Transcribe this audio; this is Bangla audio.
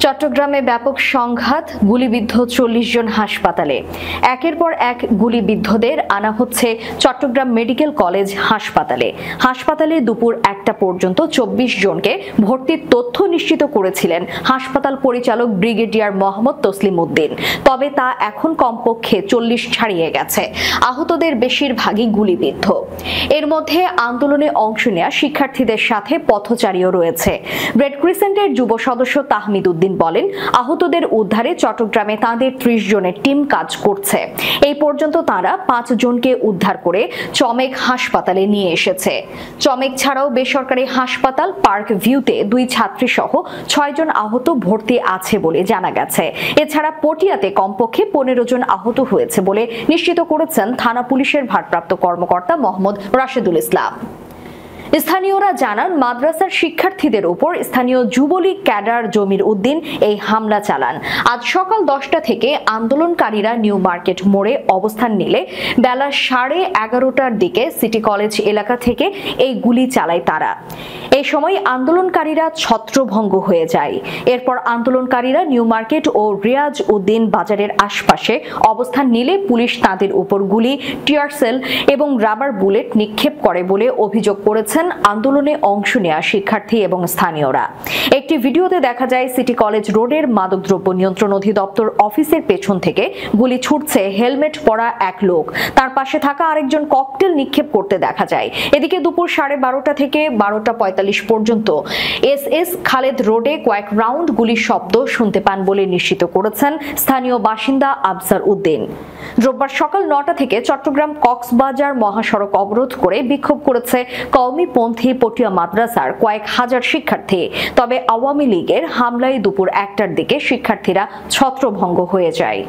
চট্টগ্রামে ব্যাপক সংঘাত, গুলিবিদ্ধ 40 জন হাসপাতালে। একের পর এক গুলিবিদ্ধদের আনা হচ্ছে চট্টগ্রাম মেডিকেল কলেজ হাসপাতালে। হাসপাতালে দুপুর 1টা পর্যন্ত 24 জনকে ভর্তির তথ্য নিশ্চিত করেছিলেন হাসপাতাল পরিচালক ব্রিগেডিয়ার মোহাম্মদ তসলিম উদ্দিন। তবে তা এখন কমপক্ষে 40 ছাড়িয়ে গেছে। আহতদের বেশিরভাগই গুলিবিদ্ধ। এর মধ্যে আন্দোলনে অংশ নেওয়া শিক্ষার্থীদের সাথে পথচারীও রয়েছে। রেড ক্রিসেন্টের যুব সদস্য তাহমিদ উদ্দিন বলেন, আহতদের উদ্ধারে চট্টগ্রামে তাদের 30 জনের টিম কাজ করছে। এই পর্যন্ত তারা 5 জনকে উদ্ধার করে চমেক হাসপাতালে নিয়ে এসেছে। চমেক ছাড়াও বেসরকারি হাসপাতাল পার্ক ভিউতে 2 ছাত্রী সহ 6 জন আহত ভর্তি আছে বলে জানা গেছে। এছাড়া পটিয়াতে কমপক্ষে 15 জন আহত হয়েছে বলে নিশ্চিত করেছেন থানা পুলিশের ভারপ্রাপ্ত কর্মকর্তা মোহাম্মদ রাশেদুল ইসলাম। স্থানীয়রা জানান, মাদ্রাসার শিক্ষার্থীদের উপর স্থানীয় যুবলীগ ক্যাডার জমির উদ্দিন এই হামলা চালান। আজ সকাল 10টা থেকে আন্দোলনকারীরা নিউ মার্কেট মোড়ে অবস্থান নিলে বেলা 11:30টার দিকে সিটি কলেজ এলাকা থেকে এই গুলি চালায় তারা। এই সময় আন্দোলনকারীরা ছত্রভঙ্গ হয়ে যায়। এরপর আন্দোলনকারীরা নিউ মার্কেট ও রিয়াজ উদ্দিন বাজারের আশপাশে অবস্থান নিলে পুলিশ তাদের উপর গুলি, টিয়ার সেল এবং রাবার বুলেট নিক্ষেপ করে বলে অভিযোগ করেছেন আন্দোলনে অংশ নেওয়া শিক্ষার্থী এবং স্থানীয়রা। একটি ভিডিওতে দেখা যায় সিটি কলেজ রোডের মাদকদ্রব্য নিয়ন্ত্রণ অধিদপ্তর অফিসের পেছন থেকে গুলি ছুটছে হেলমেট পরা এক লোক। তার পাশে থাকা আরেকজন ককটেল নিক্ষেপ করতে দেখা যায়। এদিকে দুপুর 12:30 থেকে 12:45 পর্যন্ত এস খালেদ রোডে কয়েক রাউন্ড গুলির শব্দ শুনতে পান বলে নিশ্চিত করেছেন স্থানীয় বাসিন্দা আফজার উদ্দিন। রোববার সকাল 9টা থেকে চট্টগ্রাম কক্সবাজার মহাসড়ক অবরোধ করে বিক্ষোভ করেছে কওমিপন্থী পটিয়া মাদ্রাসার কয়েক হাজার শিক্ষার্থী। তবে আওয়ামী লীগের হামলায় দুপুর 1টার দিকে শিক্ষার্থীরা ছত্রভঙ্গ হয়ে যায়।